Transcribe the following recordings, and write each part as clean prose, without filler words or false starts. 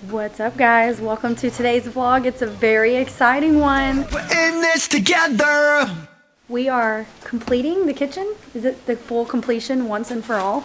What's up, guys? Welcome to today's vlog. It's a very exciting one. We're in this together. We are completing the kitchen. Is it the full completion once and for all?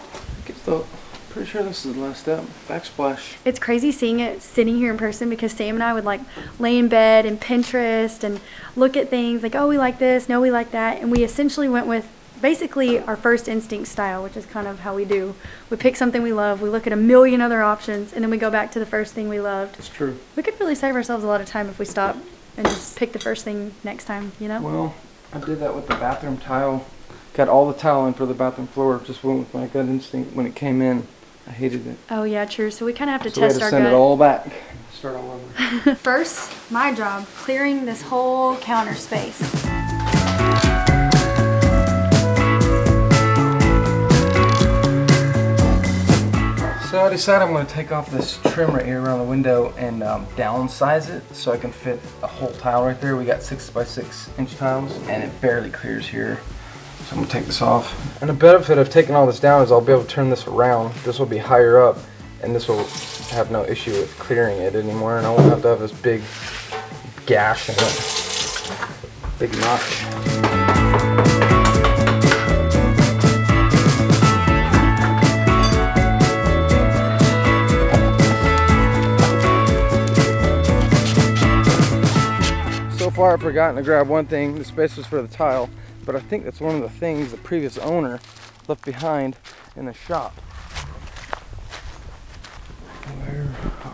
Pretty sure this is the last step. Backsplash. It's crazy seeing it sitting here in person because Sam and I would like lay in bed and Pinterest and look at things like, oh, we like this, no, we like that. And we essentially went with basically our first instinct style, which is kind of how we do. We pick something we love, we look at a million other options, and then we go back to the first thing we loved. It's true. We could really save ourselves a lot of time if we stop and just pick the first thing next time, you know? Well, I did that with the bathroom tile. Got all the tile in for the bathroom floor. Just went with my gut instinct when it came in. I hated it. Oh yeah, true. So we kind of have to So we had test to our send gut. it all back. Start all over. First, my job, clearing this whole counter space. So I decided I'm going to take off this trim right here around the window and downsize it so I can fit a whole tile right there. We got 6x6" tiles and it barely clears here. So I'm going to take this off. And the benefit of taking all this down is I'll be able to turn this around. This will be higher up and this will have no issue with clearing it anymore, and I won't have to have this big gash in it. Big notch. So far I've forgotten to grab one thing. The space was for the tile, but I think that's one of the things the previous owner left behind in the shop. Where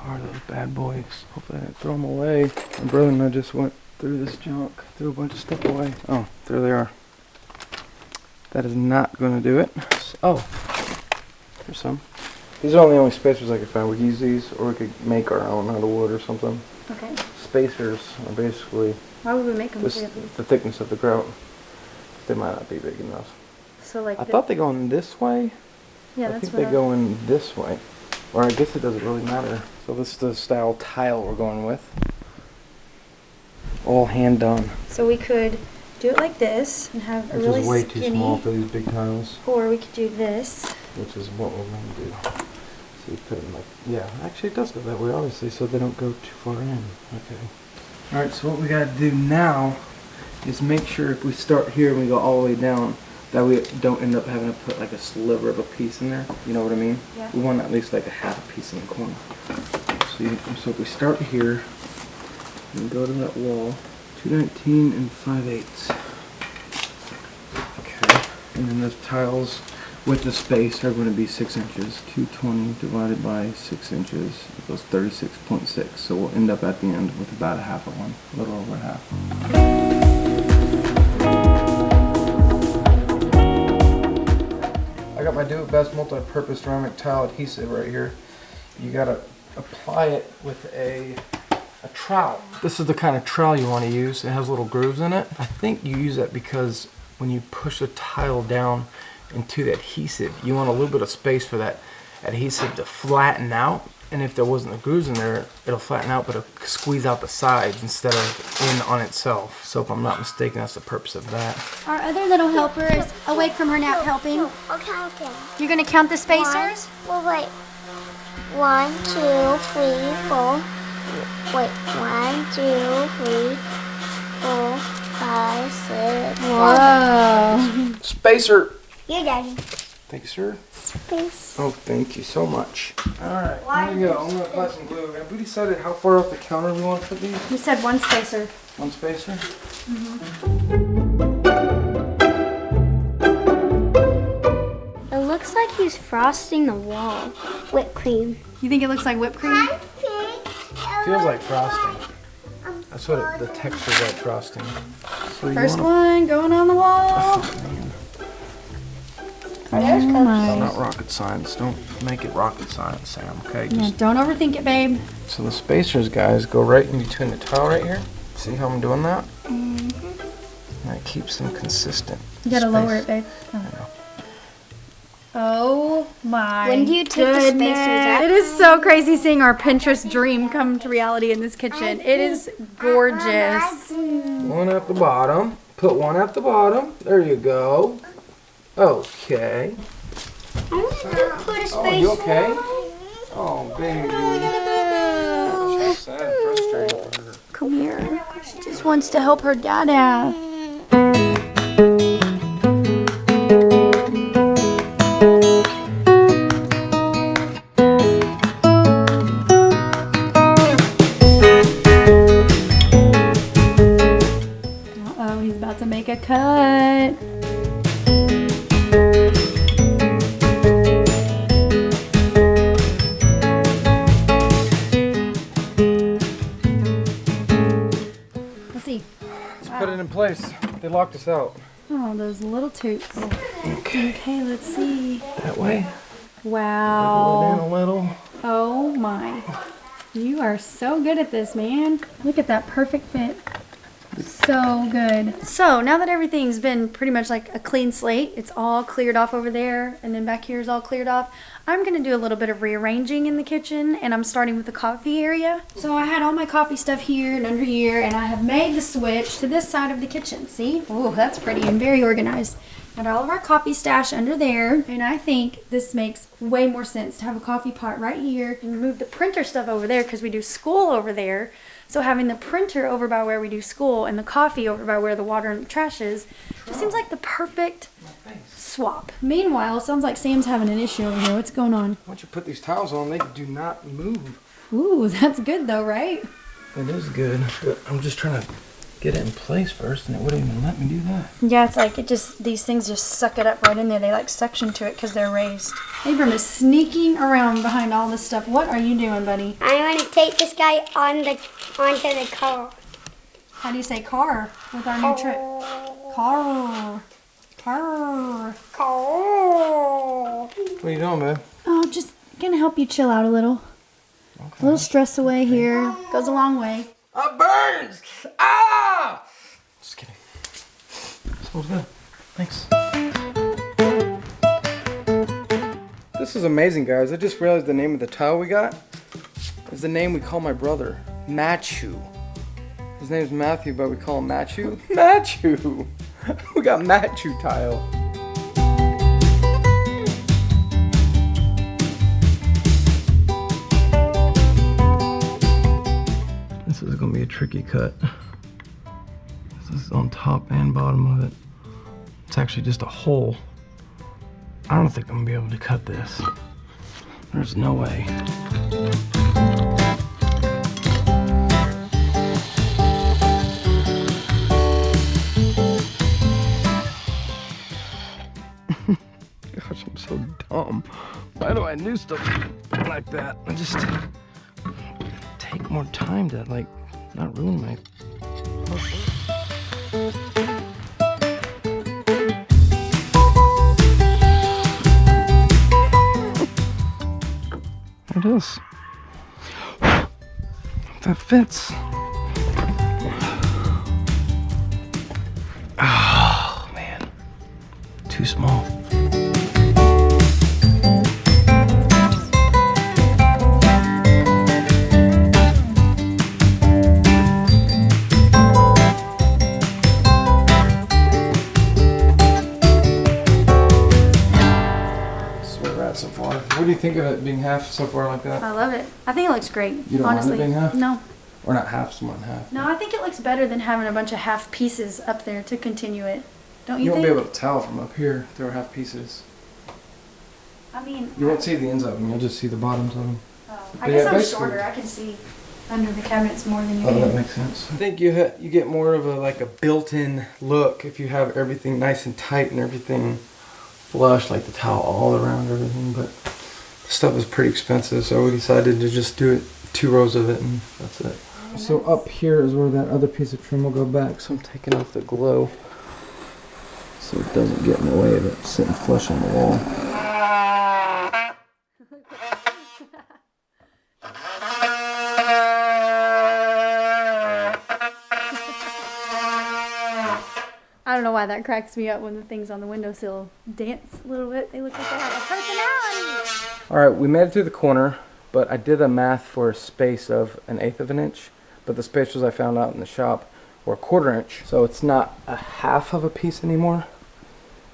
are those bad boys? Hopefully I didn't throw them away. My brother and I just went through this junk, threw a bunch of stuff away. Oh, there they are. That is not going to do it. Oh, there's some. These are the only spacers I could find. We could use these, or we could make our own out of wood or something. Okay. Spacers are basically Why would we make them? the thickness of the grout. They might not be big enough. So like I thought they go in this way. Yeah, I that's think what they go in this way. Or I guess it doesn't really matter. So this is the style tile we're going with. All hand done. So we could do it like this and have a Which really is way skinny, too small for these big tiles. or we could do this. Which is what we're going to do. So you put them like, yeah, actually it does go that way obviously, so they don't go too far in. Okay. Alright, so what we got to do now is make sure if we start here and we go all the way down, that we don't end up having to put like a sliver of a piece in there. You know what I mean? Yeah. We want at least like a half a piece in the corner. So if we start here and go to that wall, 219 and 5/8. Okay. And then those tiles with the space are going to be 6 inches. 220 divided by 6 inches equals 36.6. So we'll end up at the end with about a half of one, a little over half. I got my Do It Best multi-purpose ceramic tile adhesive right here. You gotta apply it with a trowel. This is the kind of trowel you want to use. It has little grooves in it. I think you use that because when you push a tile down into the adhesive, you want a little bit of space for that adhesive to flatten out. And if there wasn't the grooves in there, it'll flatten out, but it'll squeeze out the sides instead of in on itself. So if I'm not mistaken, that's the purpose of that. Our other little helper is awake from her nap helping. I'll count them. You're gonna count the spacers? Well, wait. 1, 2, 3, 4. Wait. 1, 2, 3, 4, 5, 6, 7. Whoa. Spacer! Your daddy. Thank you, sir. Space. Oh, thank you so much. Alright, here we go. I'm going to apply some glue. Have we decided how far off the counter we want to put these? We said one spacer. One spacer? It looks like he's frosting the wall. Whipped cream. You think it looks like whipped cream? Feels like frosting. That's what the texture's like frosting. So you First wanna- one going on the wall. Man, There's it's Coach. not rocket science. Don't make it rocket science, Sam, okay? Yeah, don't overthink it, babe. So the spacers, guys, go right in between the tile right here. See how I'm doing that? And it keeps them consistent. You gotta Space. lower it, babe. Oh my When do you take the goodness. spacers out? It is so crazy seeing our Pinterest dream come to reality in this kitchen. It is gorgeous. One at the bottom. Put one at the bottom. There you go. Okay. I'm gonna put a Oh, spacer. you okay? Oh, baby. just wants to help her dada. Uh-oh, he's about to make a cut. Put it in place. They locked us out. Oh, those little toots. Okay, let's see. That way. Wow. A little. Oh my. You are so good at this, man. Look at that perfect fit. So good. So now that everything's been pretty much like a clean slate, it's all cleared off over there, and then back here is all cleared off, I'm gonna do a little bit of rearranging in the kitchen, and I'm starting with the coffee area. So I had all my coffee stuff here and under here, and I have made the switch to this side of the kitchen. See? Oh, that's pretty and very organized. Got all of our coffee stash under there, and I think this makes way more sense to have a coffee pot right here and move the printer stuff over there because we do school over there. So having the printer over by where we do school and the coffee over by where the water and the trash is, just seems like the perfect swap. Meanwhile, it sounds like Sam's having an issue over here. What's going on? Once you put these towels on, they do not move. Ooh, that's good though, right? It is good, but I'm just trying to get it in place first, and it wouldn't even let me do that. Yeah, it's like these things just suck it up right in there. They like suction to it because they're raised. Abram is sneaking around behind all this stuff. What are you doing, buddy? I want to take this guy onto the car. How do you say car with our new trick? Car. Car. Car. What are you doing, babe? Oh, just gonna help you chill out a little. Okay. A little stress away here. Goes a long way. Burns! Ah! Just kidding. Smells good. Thanks. This is amazing, guys. I just realized the name of the towel we got is the name we call my brother, Machu. His name's Matthew, but we call him Machu. Machu! We got Machu tile. This is gonna be a tricky cut. This is on top and bottom of it. It's actually just a hole. I don't think I'm gonna be able to cut this. There's no way. Gosh, I'm so dumb. Why do I do stuff like that? I just take more time to like not ruin my. There it is. That fits. Oh man, too small. So far. What do you think of it being half so far like that? I love it. I think it looks great. You don't honestly. mind it being half? No. Or not half, somewhat half. No, I think it looks better than having a bunch of half pieces up there to continue it. Don't you You won't think? be able to tell from up here if there are half pieces. I mean, You won't see the ends of them, you'll just see the bottoms of them. I Yeah, guess I'm basically. shorter. I can see under the cabinets more than you Oh, that can. makes sense. I think you get more of a built-in look if you have everything nice and tight and everything flush, like the towel all around everything, but the stuff is pretty expensive, so we decided to just do it, 2 rows of it, and that's it. So up here is where that other piece of trim will go back, so I'm taking off the glow so it doesn't get in the way of it sitting flush on the wall. I don't know why that cracks me up when the things on the windowsill dance a little bit. They look like they have a personality. Alright, we made it to the corner, but I did the math for a space of 1/8 of an inch, but the spacers I found out in the shop were 1/4 inch, so it's not a half of a piece anymore.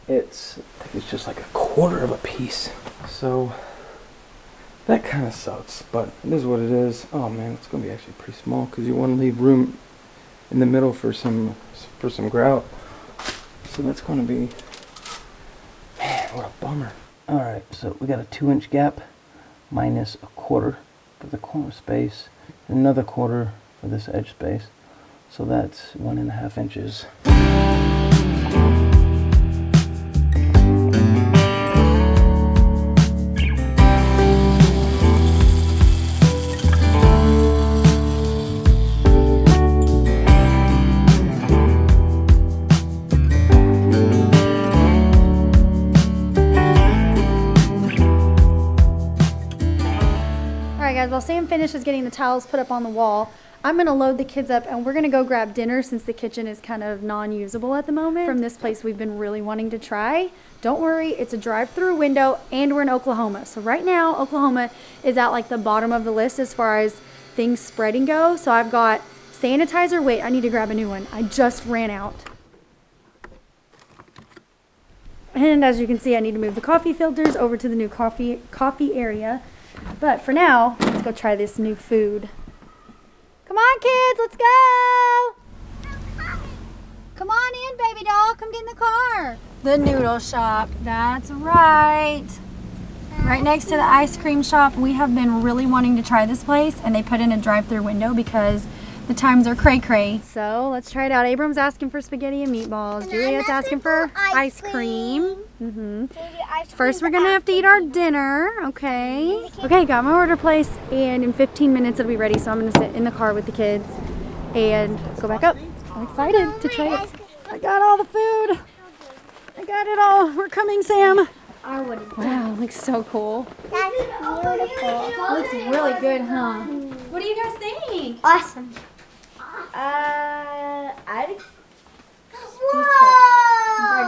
I think it's just like 1/4 of a piece. So that kind of sucks, but it is what it is. Oh man, it's going to be actually pretty small because you want to leave room in the middle for some grout. So that's going to be, man, what a bummer. All right, so we got a 2-inch gap minus a quarter for the corner space, and another quarter for this edge space. So that's 1.5 inches. While Sam finishes getting the towels put up on the wall, I'm going to load the kids up and we're going to go grab dinner since the kitchen is kind of non-usable at the moment from this place we've been really wanting to try. Don't worry, it's a drive-through window and we're in Oklahoma. So right now, Oklahoma is at like the bottom of the list as far as things spreading go. So I've got sanitizer. Wait, I need to grab a new one. I just ran out. And as you can see, I need to move the coffee filters over to the new coffee area. But for now, let's go try this new food. Come on, kids, let's go! Come on in, baby doll. Come get in the car. The noodle shop. That's right. Right next to the ice cream shop. We have been really wanting to try this place, and they put in a drive-through window because the times are cray-cray. So let's try it out. Abram's asking for spaghetti and meatballs. Juliet's asking for ice cream. First, we're gonna have to eat our dinner, okay? Okay, got my order placed, and in 15 minutes it'll be ready, so I'm gonna sit in the car with the kids and go back up. I'm excited to try it. I got all the food. I got it all. We're coming, Sam. Wow, looks so cool. That's beautiful. Looks really good, huh? What do you guys think? Awesome. I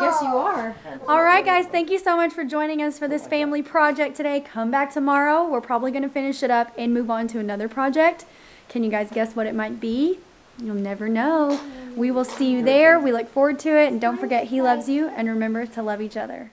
guess you are. All right, guys, thank you so much for joining us for this family project today. Come back tomorrow. We're probably going to finish it up and move on to another project. Can you guys guess what it might be? You'll never know. We will see you there. We look forward to it. And don't forget, he loves you. And remember to love each other.